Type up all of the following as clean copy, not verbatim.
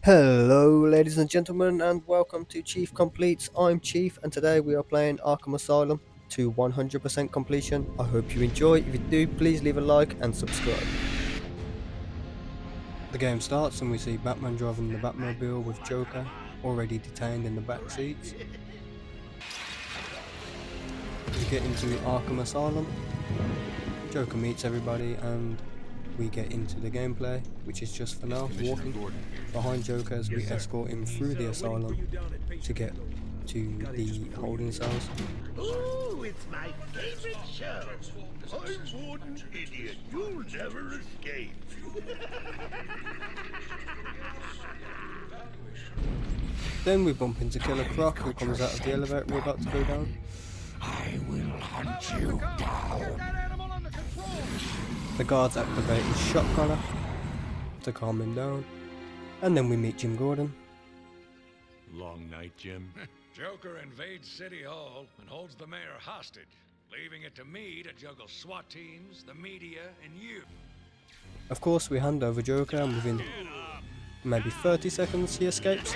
Hello ladies and gentlemen and welcome to Chief Completes. I'm Chief and today we are playing Arkham Asylum to 100% completion. I hope you enjoy. If you do, please leave a like and subscribe. The game starts and we see Batman driving the Batmobile with Joker already detained in the back seats. We get into Arkham Asylum. Joker meets everybody and we get into the gameplay, which is just for now walking behind Joker as we escort him through the asylum to get to the holding cells. Ooh, it's my favorite show. I'm Warden Idiot. You'll never escape. Then we bump into Killer Croc, who comes out of the elevator we're about to go down. I will hunt you down. The guards activate his shot collar to calm him down. And then we meet Jim Gordon. Long night, Jim. Joker invades City Hall and holds the mayor hostage, leaving it to me to juggle SWAT teams, the media, and you. Of course, we hand over Joker and within maybe 30 seconds he escapes.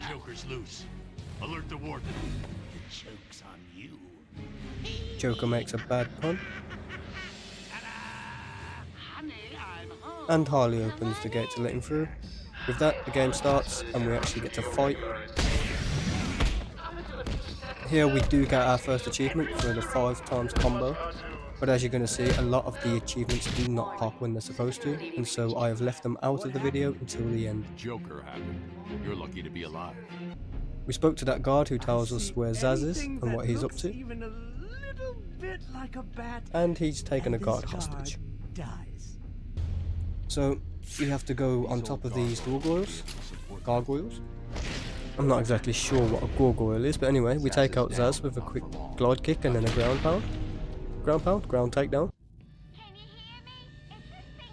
Joker's loose. Alert the warden. The joke's on you. Joker makes a bad pun. And Harley opens the gate to let him through. With that, the game starts and we actually get to fight. Here we do get our first achievement for the 5x combo, but as you're going to see, a lot of the achievements do not pop when they're supposed to, and so I have left them out of the video until the end. Joker happened. You're lucky to be alive. We spoke to that guard who tells us where Zaz is and what he's up to, Even a little bit like a bat, and he's taken a and guard this hostage. dies. So we have to go on top of these gargoyles. I'm not exactly sure what a gargoyle is, but anyway, we take out Zaz with a quick glide kick and then a ground takedown.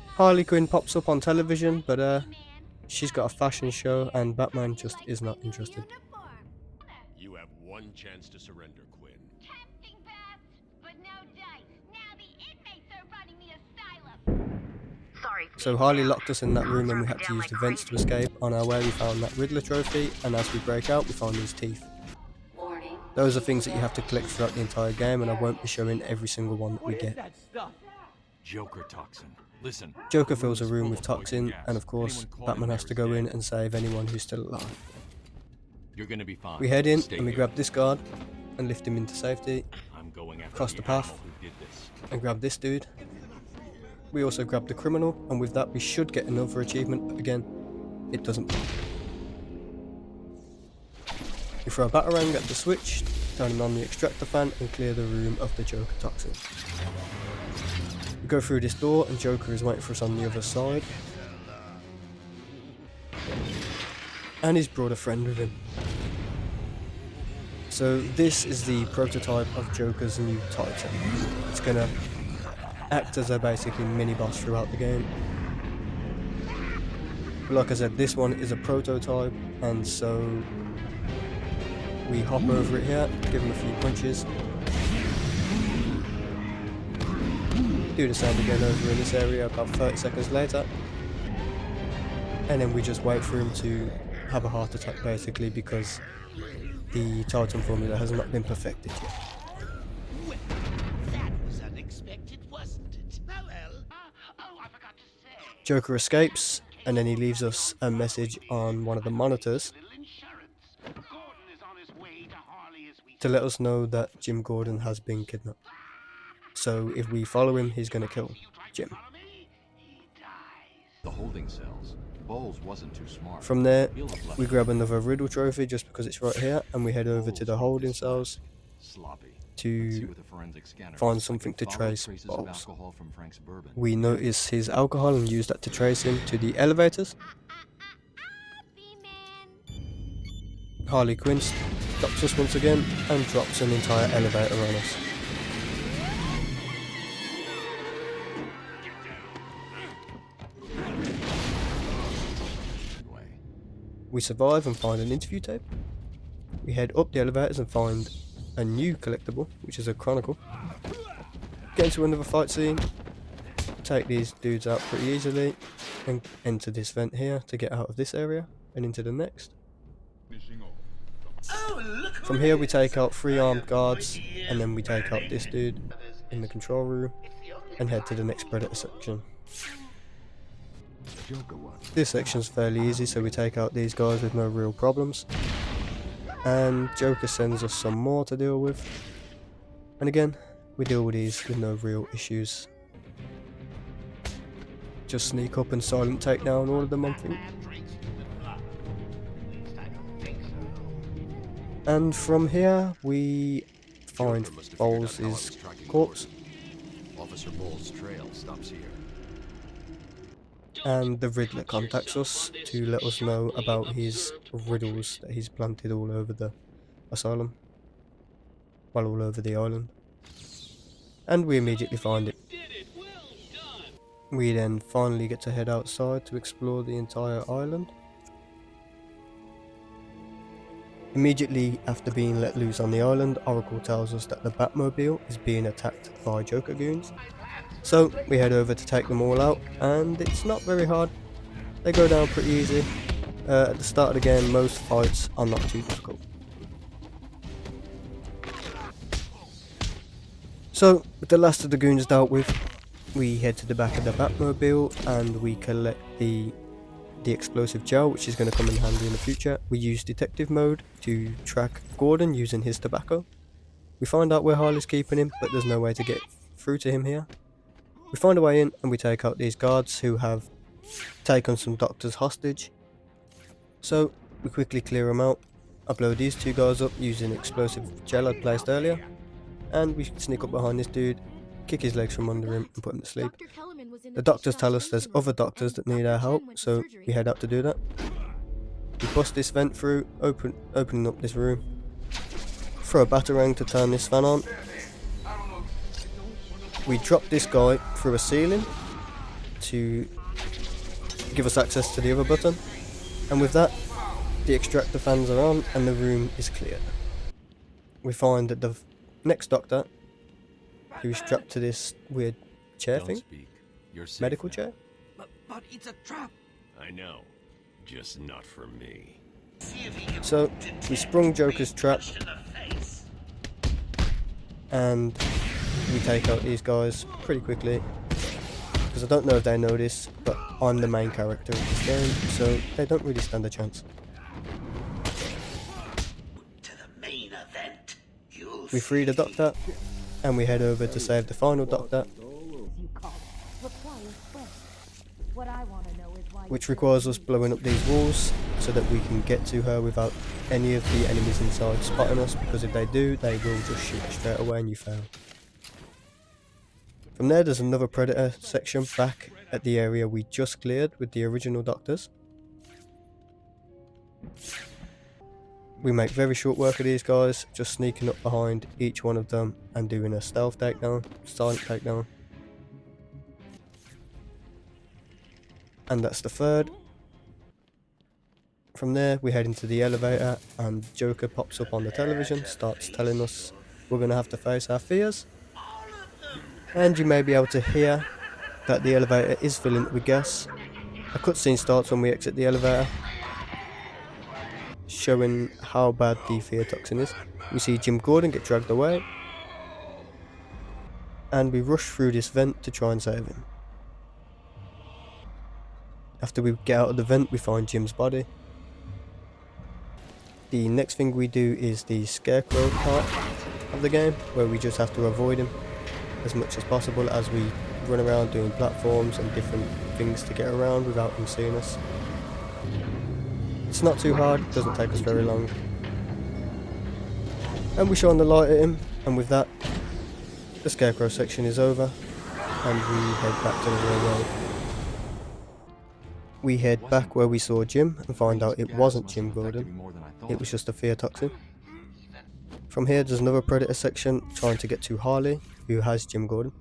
Harley Quinn pops up on television, but she's got a fashion show and Batman just is not interested. You have one chance to surrender, Quinn. Tempting best, but no dice. Now the inmates are running the asylum. Sorry. So Harley locked us in that room and we had to use the vents to escape. On our way we found that Riddler trophy, and as we break out we found his teeth. Those are things that you have to collect throughout the entire game, and I won't be showing every single one that we What is get. that stuff? Joker toxin. Listen. Joker fills a room with toxin, and of course Batman has to go in and save anyone who's still alive. You're gonna be fine. We head in Stay and we here. grab this guard and lift him into safety, I'm going after across the animal path. who did this. and grab this dude. We also grab the criminal, and with that we should get another achievement, but again, it doesn't. We throw a batarang at the switch, turning on the extractor fan and clear the room of the Joker toxin. We go through this door and Joker is waiting for us on the other side. And he's brought a friend with him. So this is the prototype of Joker's new Titan. It's gonna act as a basically mini-boss throughout the game. But like I said, this one is a prototype, and so we hop over it here, give him a few punches. Do the same again over in this area about 30 seconds later. And then we just wait for him to have a heart attack basically, because the Titan formula has not been perfected yet. Well, that was unexpected, wasn't it? Oh well. Oh, I forgot to say. Joker escapes, and then he leaves us a message on one of the monitors Little insurance. Gordon is on his way to Harley as we to let us know that Jim Gordon has been kidnapped. So if we follow him, he's gonna kill Jim. follow me. He dies. The holding cells. Bowles wasn't too smart. From there, He'll have left we grab another Riddle trophy just because it's right here, and we head over to the holding cells sloppy. Let's see to what the forensic scanner find does. I something can to follow trace traces of Bowles. alcohol from Frank's bourbon. We notice his alcohol and use that to trace him to the elevators. B-Man. Harley Quinn stops us once again and drops an entire elevator on us. Way. We survive and find an interview tape. We head up the elevators and find a new collectible, which is a chronicle. Get into another fight scene. take these dudes out pretty easily and enter this vent here to get out of this area and into the next. From here we take out 3 armed guards, and then we take out this dude in the control room and head to the next predator section. This section's fairly easy, so we take out these guys with no real problems. And Joker sends us some more to deal with. And again, we deal with these with no real issues. Just sneak up and silent take down all of them, I think. And from here we find Bowles' corpse. Officer Bowles' trail stops here. And the Riddler contacts us to let us know about his riddles that he's planted all over the asylum. Well, all over the island. And we immediately find it. We then finally get to head outside to explore the entire island. Immediately after being let loose on the island, Oracle tells us that the Batmobile is being attacked by Joker goons. So we head over to take them all out, and it's not very hard. They go down pretty easy. At the start of the game, most fights are not too difficult. So, with the last of the goons dealt with, we head to the back of the Batmobile and we collect the explosive gel, which is going to come in handy in the future. We use detective mode to track Gordon using his tobacco. We find out where Harley's keeping him, but there's no way to get through to him here. We find a way in and we take out these guards who have taken some doctors hostage. So we quickly clear them out, upload these 2 guys up using explosive gel I placed earlier, and we sneak up behind this dude, kick his legs from under him and put him to sleep. The doctors tell us there's other doctors that need our help, so we head out to do that. We bust this vent through, opening up this room. Throw a batarang to turn this fan on. We drop this guy through a ceiling to give us access to the other button, and with that the extractor fans are on and the room is cleared. We find that the next doctor, who's strapped to this weird chair thing, medical chair. But it's a trap. I know, just not for me. So we sprung Joker's trap and we take out these guys pretty quickly, because I don't know if they know this, but I'm the main character of this game, so they don't really stand a chance. To the main event. We free the doctor and we head over to save the final doctor, which requires us blowing up these walls so that we can get to her without any of the enemies inside spotting us, because if they do, they will just shoot straight away and you fail. From there, there's another predator section back at the area we just cleared with the original doctors. We make very short work of these guys, just sneaking up behind each one of them and doing a stealth takedown, silent takedown. And that's the third. From there we head into the elevator and Joker pops up on the television, starts telling us we're going to have to face our fears. And you may be able to hear that the elevator is filling with gas. A cutscene starts when we exit the elevator, showing how bad the fear toxin is. We see Jim Gordon get dragged away, and we rush through this vent to try and save him. After we get out of the vent, we find Jim's body. The next thing we do is the Scarecrow part of the game, where we just have to avoid him as much as possible as we run around doing platforms and different things to get around without him seeing us. It's not too hard, it doesn't take us very long. And we shine the light at him, and with that, the Scarecrow section is over, and we head back to the real world. We head back where we saw Jim and find out it wasn't Jim Gordon, it was just a fear toxin. From here there's another predator section trying to get to Harley, who has Jim Gordon.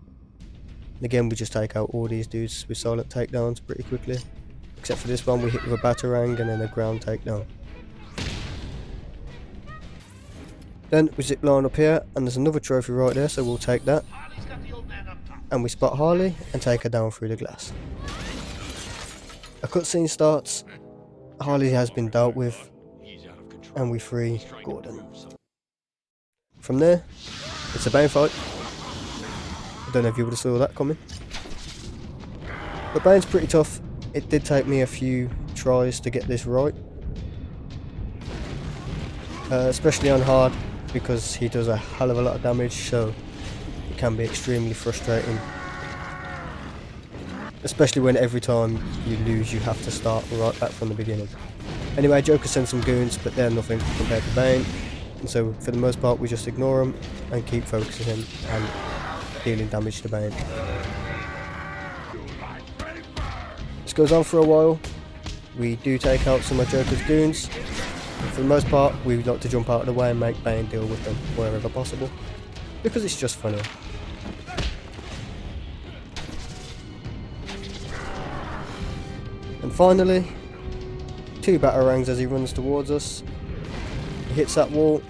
And again we just take out all these dudes with silent takedowns pretty quickly, except for this one we hit with a batarang and then a ground takedown. Then we zip line up here and there's another trophy right there, so we'll take that. and we spot Harley and take her down through the glass. A cutscene starts, Harley has been dealt with, and we free Gordon. From there, it's a Bane fight. I don't know if you would have saw that coming. But Bane's pretty tough. It did take me a few tries to get this right. Especially on hard, because he does a hell of a lot of damage, so it can be extremely frustrating. Especially when every time you lose you have to start right back from the beginning. Anyway, Joker sends some goons, but they're nothing compared to Bane. And so for the most part we just ignore them and keep focusing him and dealing damage to Bane. This goes on for a while. We do take out some of Joker's goons. For the most part, we like to jump out of the way and make Bane deal with them wherever possible, because it's just funny. And finally, 2 batarangs as he runs towards us. He hits that wall,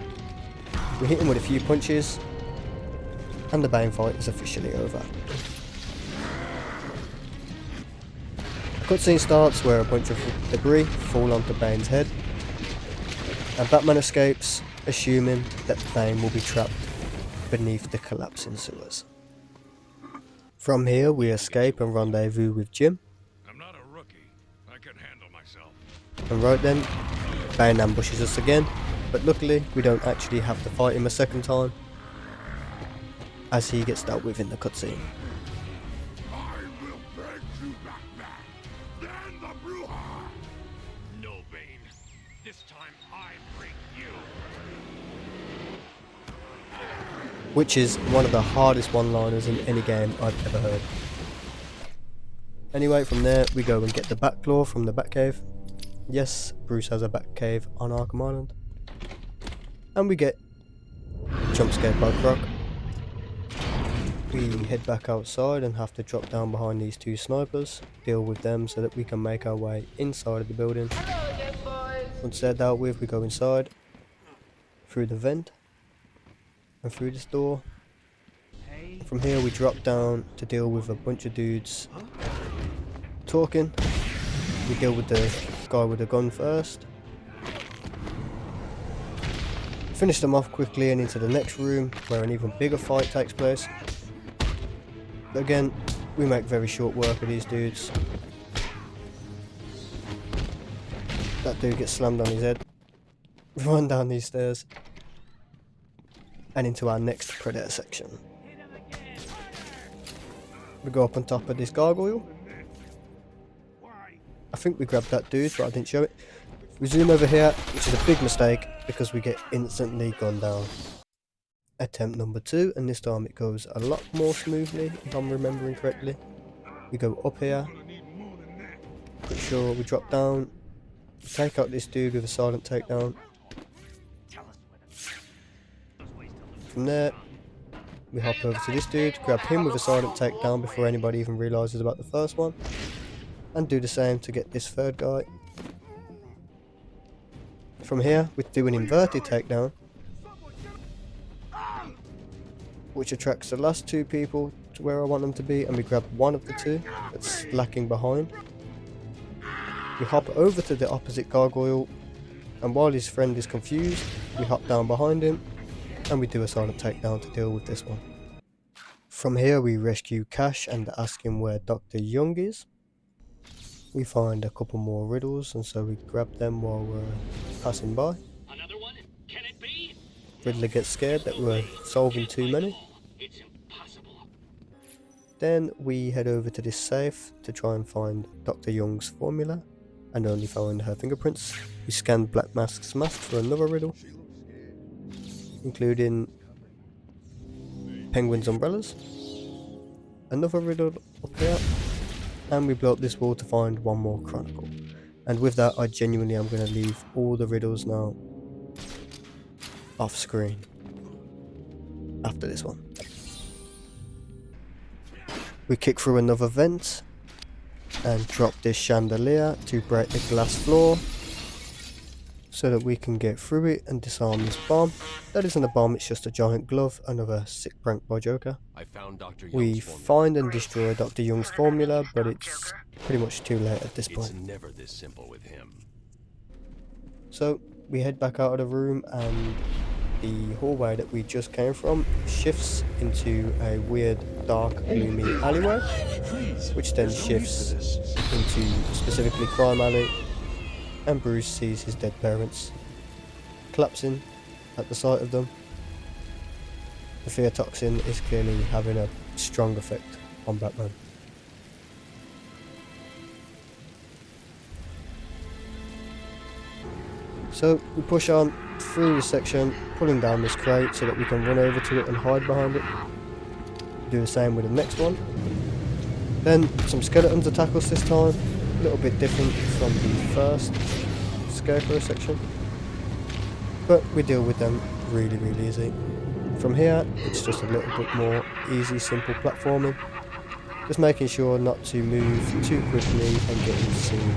we hit him with a few punches, and the Bane fight is officially over. A cutscene starts where a bunch of debris fall onto Bane's head, and Batman escapes, assuming that Bane will be trapped beneath the collapsing sewers. From here we escape and rendezvous with Jim. I'm not a rookie. I can handle myself. And right then, Bane ambushes us again, but luckily we don't actually have to fight him a second time, as he gets dealt with in the cutscene. No, Bane. This time I break you. Which is one of the hardest one-liners in any game I've ever heard. Anyway, from there we go and get the Batclaw from the Batcave. Yes, Bruce has a Batcave on Arkham Island. And we get jump scared by Croc. We head back outside and have to drop down behind these 2 snipers, deal with them so that we can make our way inside of the building. Once they're dealt with, we go inside, through the vent, and through this door. From here we drop down to deal with a bunch of dudes talking. We deal with the guy with the gun first. Finish them off quickly and into the next room where an even bigger fight takes place. But again, we make very short work of these dudes. That dude gets slammed on his head. We run down these stairs and into our next Predator section. We go up on top of this gargoyle. I think we grabbed that dude, but I didn't show it. We zoom over here, which is a big mistake because we get instantly gunned down. Attempt number 2, and this time it goes a lot more smoothly if I'm remembering correctly. We go up here, pretty sure we drop down, take out this dude with a silent takedown. From there, we hop over to this dude, grab him with a silent takedown before anybody even realises about the first one, and do the same to get this third guy. From here, we do an inverted takedown, which attracts the last 2 people to where I want them to be, and we grab one of the 2 that's lacking behind. We hop over to the opposite gargoyle, and while his friend is confused, we hop down behind him, and we do a silent takedown to deal with this one. From here we rescue Cash and ask him where Dr. Young is. We find a couple more riddles, and so we grab them while we're passing by. Another one? Can it be? Riddler gets scared that we're solving too many. It's impossible. Then we head over to this safe to try and find Dr. Young's formula, and only find her fingerprints. We scan Black Mask's mask for another riddle, including Penguin's umbrellas. Another riddle up here. And we blow up this wall to find one more chronicle. And with that, I genuinely am going to leave all the riddles now off screen after this one. We kick through another vent and drop this chandelier to break the glass floor. so that we can get through it and disarm this bomb. That isn't a bomb, it's just a giant glove, another sick prank by Joker. I found Dr. We Young's formula. find and destroy Dr. Young's formula, but it's pretty much too late at this It's point. never this simple with him. So we head back out of the room, and the hallway that we just came from shifts into a weird, dark, gloomy alleyway, which then shifts into specifically Crime Alley, and Bruce sees his dead parents collapsing at the sight of them. The fear toxin is clearly having a strong effect on Batman. So we push on through this section, pulling down this crate so that we can run over to it and hide behind it. Do the same with the next one. Then some skeletons attack us this time, a little bit different from the first Scarecrow section, but we deal with them really easy. From here it's just a little bit more easy, simple platforming, just making sure not to move too quickly and get insane.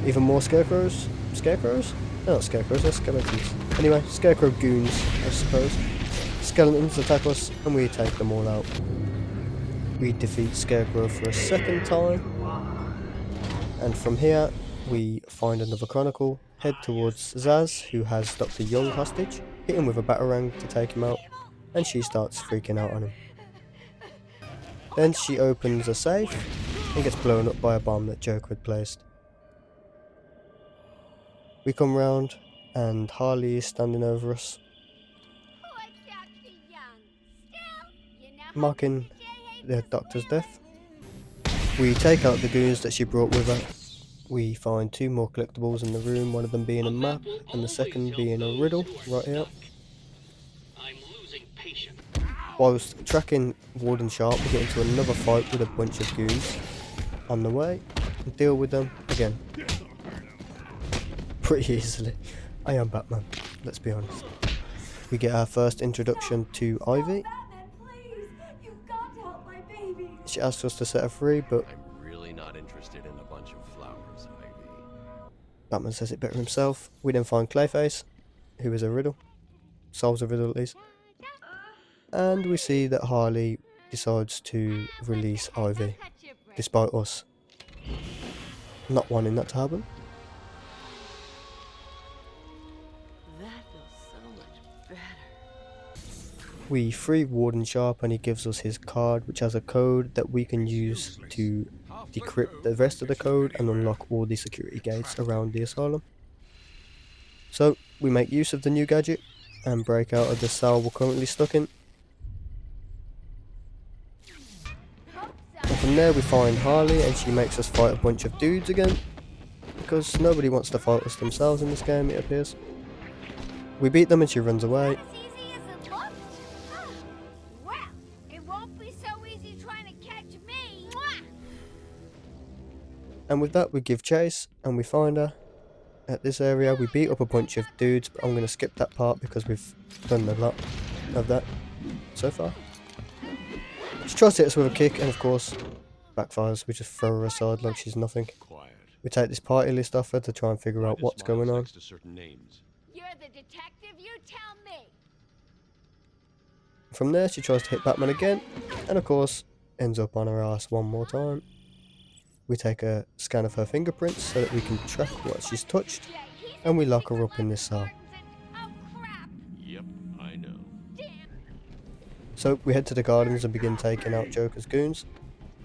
Even more scarecrows? Scarecrows? No, not scarecrows, they're skeletons. Anyway, scarecrow goons, I suppose. Skeletons attack us and we take them all out. We defeat Scarecrow for a second time, and from here we find another chronicle, head towards Zaz, who has Dr. Young hostage, hit him with a batarang to take him out, and she starts freaking out on him. Then she opens a safe and gets blown up by a bomb that Joker had placed. We come round and Harley is standing over us, mocking the doctor's death. We take out the goons that she brought with her. We find two more collectibles in the room, one of them being a map and the second being a riddle right here. Whilst tracking Warden Sharp, we get into another fight with a bunch of goons on the way and deal with them again pretty easily. I am Batman, let's be honest. We get our first introduction to Ivy. She asks us to set her free, but I'm really not interested in a bunch of flowers, Ivy. Batman says it better himself. We then find Clayface, who is a riddle. Solves a riddle at least. And we see that Harley decides to release Ivy, despite us not wanting that to happen. That feels so much better. We free Warden Sharp and he gives us his card, which has a code that we can use to decrypt the rest of the code and unlock all the security gates around the asylum. So we make use of the new gadget and break out of the cell we're currently stuck in. And from there we find Harley and she makes us fight a bunch of dudes again, because nobody wants to fight us themselves in this game, it appears. We beat them and she runs away. As easy as it looked? Well, it won't be so easy trying to catch me. And with that we give chase and we find her at this area. We beat up a bunch of dudes, but I'm going to skip that part because we've done a lot of that so far. She tries to hit us with a kick and of course backfires. We just throw her aside like she's nothing. Quiet. We take this party list off her to try and figure out what's going on. Next to certain names. You're the detective, you tell me. From there she tries to hit Batman again and of course ends up on her ass one more time. We take a scan of her fingerprints so that we can track what she's touched, and we lock her up in this cell. Oh crap! Yep, I know. So we head to the gardens and begin taking out Joker's goons,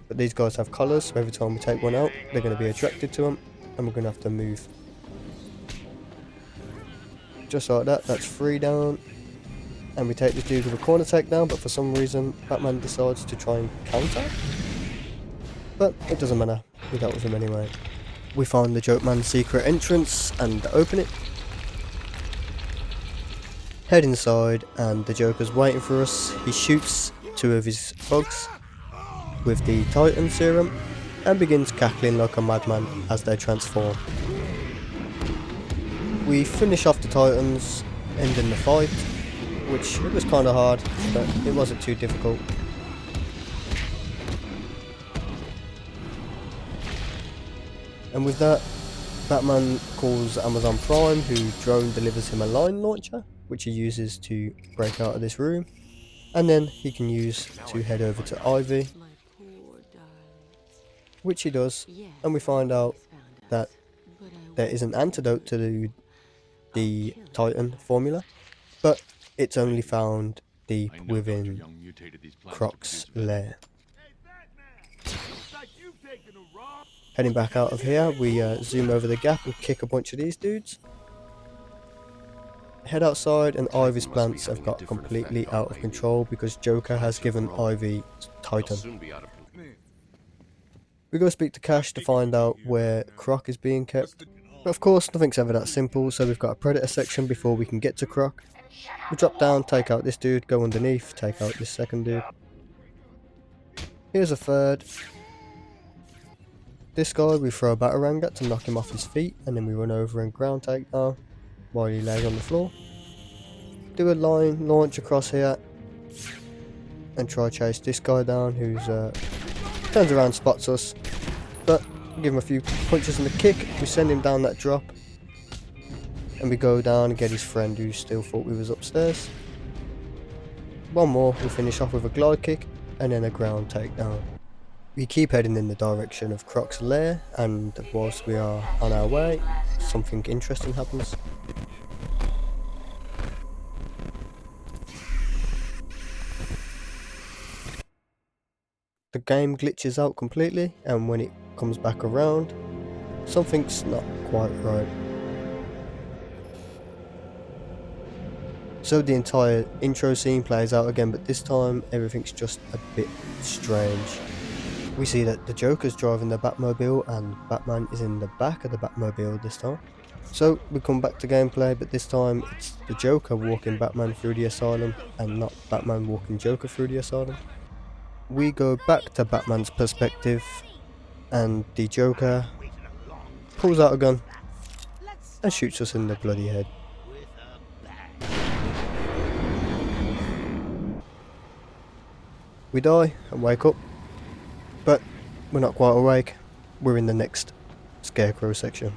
but these guys have collars, so every time we take one out they're going to be attracted to them and we're going to have to move. Just like that, that's 3 down, and we take this dude with a corner takedown, but for some reason Batman decides to try and counter. But it doesn't matter, we dealt with him anyway. We find the Joke Man's secret entrance and open it. Head inside and the Joker's waiting for us. He shoots 2 of his bugs with the Titan serum and begins cackling like a madman as they transform. We finish off the Titans, ending the fight, which it was kind of hard, but it wasn't too difficult. And with that, Batman calls Amazon Prime, who drone delivers him a line launcher, which he uses to break out of this room, and then he can use to head over to Ivy, My poor darlings. which he does, Yes, and we find out he's found us, that but I there is an won't antidote to kill the him. Titan formula, but it's only found deep I know Dr. within Young mutated these plants to Croc's produce venom. lair. Hey, Batman! Looks like you've taken a wrong. Heading back out of here, we zoom over the gap and kick a bunch of these dudes. Head outside, and Ivy's Titan must be plants have having a got different completely effect on out of Ivy. control because Joker has given Ivy They'll Titan. soon be out of control. We go speak to Cash to find out where Croc is being kept. But of course, nothing's ever that simple, so we've got a Predator section before we can get to Croc. We drop down, take out this dude, go underneath, take out this second dude. Here's a third. This guy we throw a Batarang at to knock him off his feet, and then we run over and ground take down while he lays on the floor. Do a line launch across here and try chase this guy down, who's turns around, spots us, but we give him a few punches and a kick. We send him down that drop, and we go down and get his friend who still thought we was upstairs. One more, we finish off with a glide kick and then a ground takedown. We keep heading in the direction of Croc's lair, and whilst we are on our way, something interesting happens. The game glitches out completely, and when it comes back around, something's not quite right. So the entire intro scene plays out again, but this time everything's just a bit strange. We see that the Joker's driving the Batmobile and Batman is in the back of the Batmobile this time. So we come back to gameplay, but this time it's the Joker walking Batman through the asylum and not Batman walking Joker through the asylum. We go back to Batman's perspective, and the Joker pulls out a gun and shoots us in the bloody head. We die and wake up, but we're not quite awake. We're in the next Scarecrow section.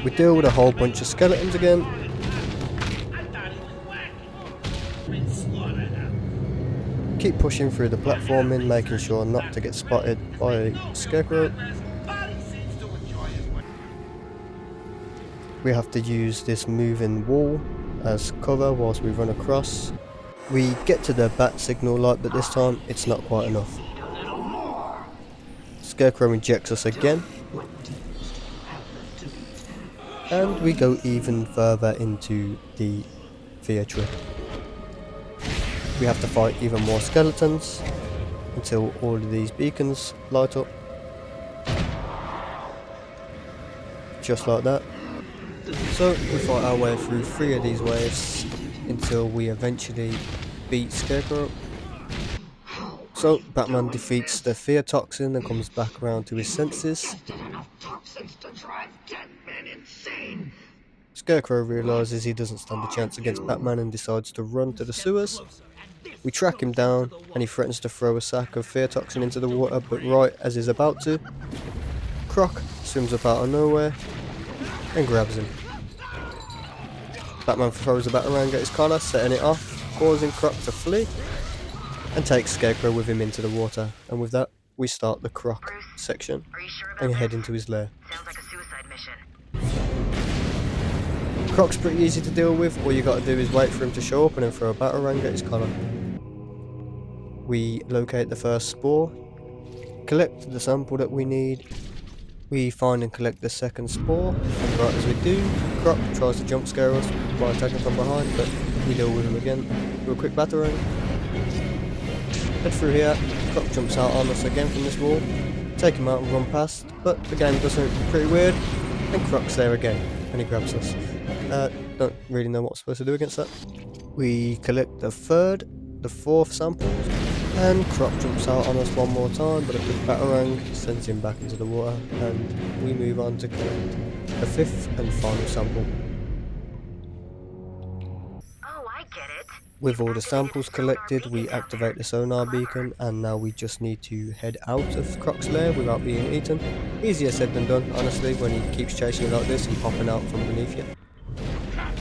We deal with a whole bunch of skeletons again. Keep pushing through the platforming, making sure not to get spotted by Scarecrow. We have to use this moving wall as cover whilst we run across. We get to the bat signal light, but this time it's not quite enough. Scarecrow injects us again, and we go even further into the theatre. We have to fight even more skeletons until all of these beacons light up. Just like that. So we fight our way through 3 of these waves until we eventually beat Scarecrow. So Batman defeats the fear toxin and comes back around to his senses. Scarecrow realises he doesn't stand a chance against Batman and decides to run to the sewers. We track him down and he threatens to throw a sack of fear toxin into the water, but right as he's about to, Croc swims up out of nowhere and grabs him. Batman throws a Batarang at his collar, setting it off, causing Croc to flee, and takes Scarecrow with him into the water. And with that, we start the Croc section and head into his lair. Sounds like a suicide mission. Croc's pretty easy to deal with. All you gotta do is wait for him to show up and then throw a Batarang at his collar. We locate the first spore, collect the sample that we need. We find and collect the second spore, and right as we do, Croc tries to jump scare us by attacking from behind, but we deal with him again. Do a quick Batarang. Head through here, Croc jumps out on us again from this wall, take him out and run past, but the game does something pretty weird, and Croc's there again, and he grabs us. Don't really know what we're supposed to do against that. We collect the fourth sample, and Croc jumps out on us one more time, but a quick Batarang sends him back into the water, and we move on to collect the 5th and final sample. Oh, I get it. With all the samples collected, we activate the sonar beacon, and now we just need to head out of Croc's lair without being eaten. Easier said than done, honestly, when he keeps chasing you like this and popping out from beneath you.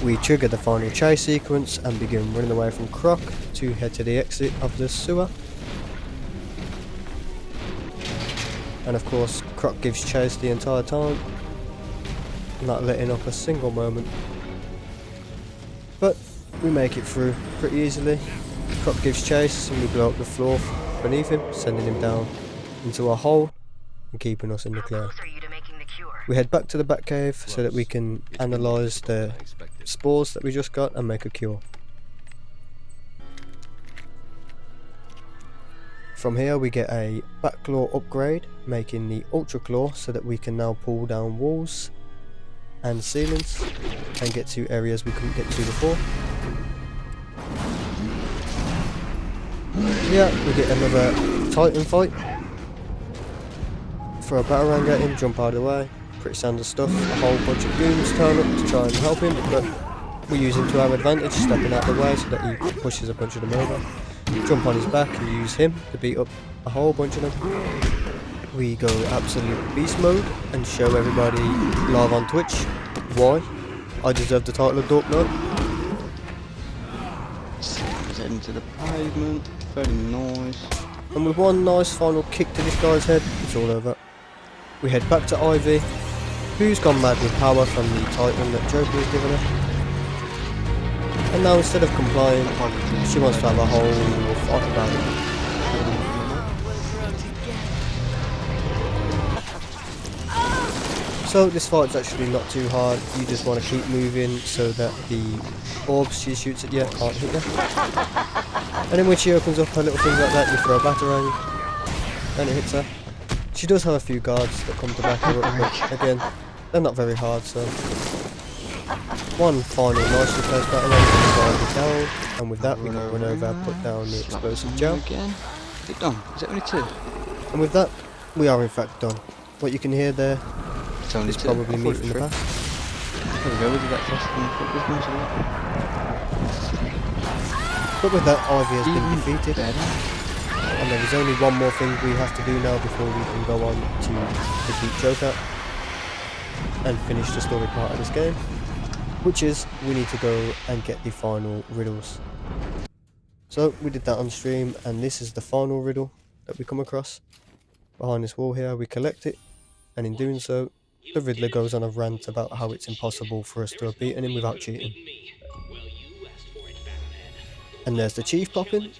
We trigger the final chase sequence and begin running away from Croc to head to the exit of the sewer. And of course, Croc gives chase the entire time, not letting up a single moment. But we make it through pretty easily. Croc gives chase and we blow up the floor beneath him, sending him down into a hole and keeping us in the clear. We head back to the Batcave so that we can analyse the spores that we just got and make a cure. From here we get a Bat Claw upgrade, making the Ultra Claw so that we can now pull down walls and ceilings and get to areas we couldn't get to before. Yeah, we get another Titan fight. Throw a Batarang at him, jump out of the way. Pretty standard stuff. A whole bunch of goons turn up to try and help him, but we use him to our advantage, stepping out of the way so that he pushes a bunch of them over. Jump on his back and use him to beat up a whole bunch of them. We go absolute beast mode and show everybody live on Twitch why I deserve the title of Dork now. Heading to the pavement, very nice. And with one nice final kick to this guy's head, it's all over. We head back to Ivy, who's gone mad with power from the Titan that Joker has given her. And now instead of complying, she wants to have a whole fight about it. So this fight's actually not too hard, you just want to keep moving so that the orbs she shoots at you can't hit you. And then when she opens up her little things like that, you throw a Batarang and it hits her. She does have a few guards that come to back her up, but again, they're not very hard, so... One final nicely placed Batarang to down, and with that we can run over, put down the explosive gel. Again? Is it done? Is it only two? And with that, we are in fact done. What you can hear there It's only is two. probably I me thought from it the was past. three. There we go, we did that first and put this much of But with that, Ivy has been defeated. Better. And there is only one more thing we have to do now before we can go on to defeat Joker and finish the story part of this game, which is we need to go and get the final riddles. So we did that on stream, and this is the final riddle that we come across. Behind this wall here, we collect it, and in doing so, the Riddler goes on a rant about how it's impossible for us to have beaten him without cheating. And there's the Chief popping.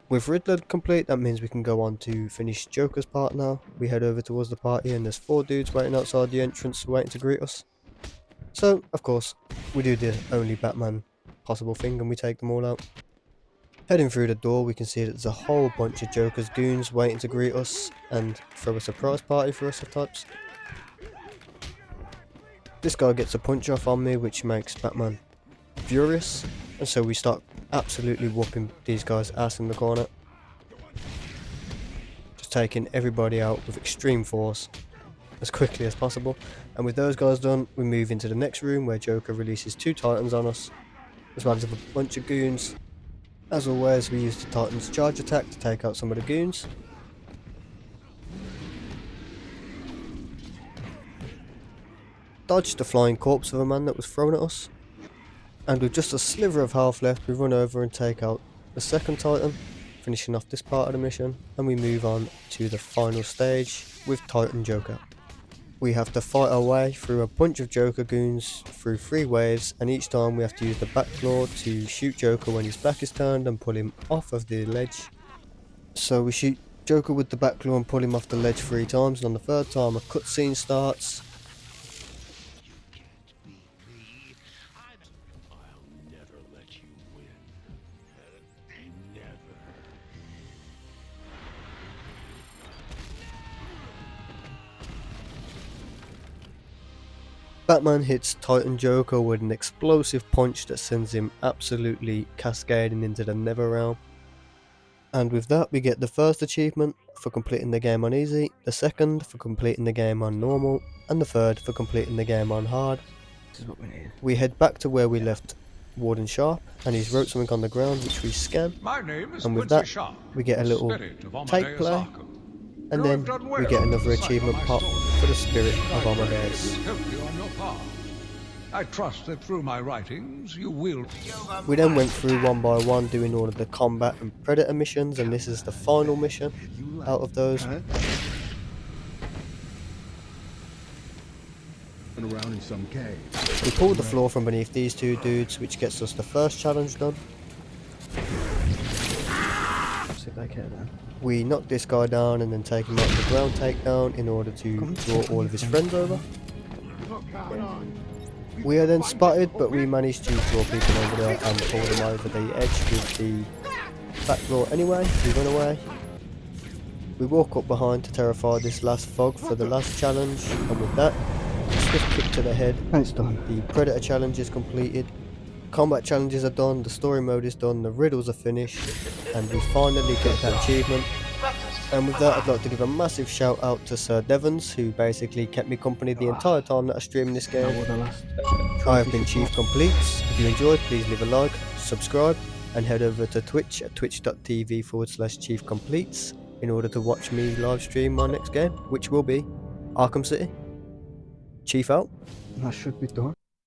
With Riddler complete, that means we can go on to finish Joker's part now. We head over towards the party and there's 4 dudes waiting outside the entrance waiting to greet us. So, of course, we do the only Batman possible thing and we take them all out. Heading through the door, we can see that there's a whole bunch of Joker's goons waiting to greet us and throw a surprise party for us of types. This guy gets a punch off on me, which makes Batman furious, and so we start absolutely whooping these guys' ass in the corner. Just taking everybody out with extreme force as quickly as possible. And with those guys done, we move into the next room where Joker releases 2 Titans on us, as well as a bunch of goons. As always, we use the Titan's charge attack to take out some of the goons. Dodged the flying corpse of a man that was thrown at us. And with just a sliver of health left, we run over and take out the second Titan, finishing off this part of the mission, and we move on to the final stage with Titan Joker. We have to fight our way through a bunch of Joker goons through 3 waves, and each time we have to use the Bat Claw to shoot Joker when his back is turned and pull him off of the ledge. So we shoot Joker with the Bat Claw and pull him off the ledge 3 times, and on the 3rd time a cutscene starts. Batman hits Titan Joker with an explosive punch that sends him absolutely cascading into the Nether Realm. And with that we get the first achievement for completing the game on easy, the second for completing the game on normal, and the third for completing the game on hard. This is what we need. We head back to where we left Warden Sharp, and he's wrote something on the ground which we scan, My name is and with Quincy that Sharp, we get a little spirit of take Amadeus play, Arkham. and You then have done we well get to another decipher achievement my pop story. for the spirit of I Amadeus. pray to help you on your path. I trust that through my writings you will. We then went through one by one doing all of the combat and predator missions, and this is the final mission out of those. Around in some cave. We pulled the floor from beneath these two dudes, which gets us the first challenge done. Sit back here then. We knock this guy down and then take him out the ground takedown in order to draw all of his friends over. We are then spotted, but we managed to draw people over there and pull them over the edge with the back door anyway. We run away. We walk up behind to terrify this last fog for the last challenge, and with that, swift kick to the head. And it's done. The predator challenge is completed. Combat challenges are done, the story mode is done, the riddles are finished, and we finally get that achievement. And with that, I'd like to give a massive shout out to Sir Devons, who basically kept me company the entire time that I was streaming this game. I have been Chief Completes. If you enjoyed, please leave a like, subscribe, and head over to Twitch at twitch.tv/Chief Completes in order to watch me live stream my next game, which will be Arkham City. Chief out. That should be done.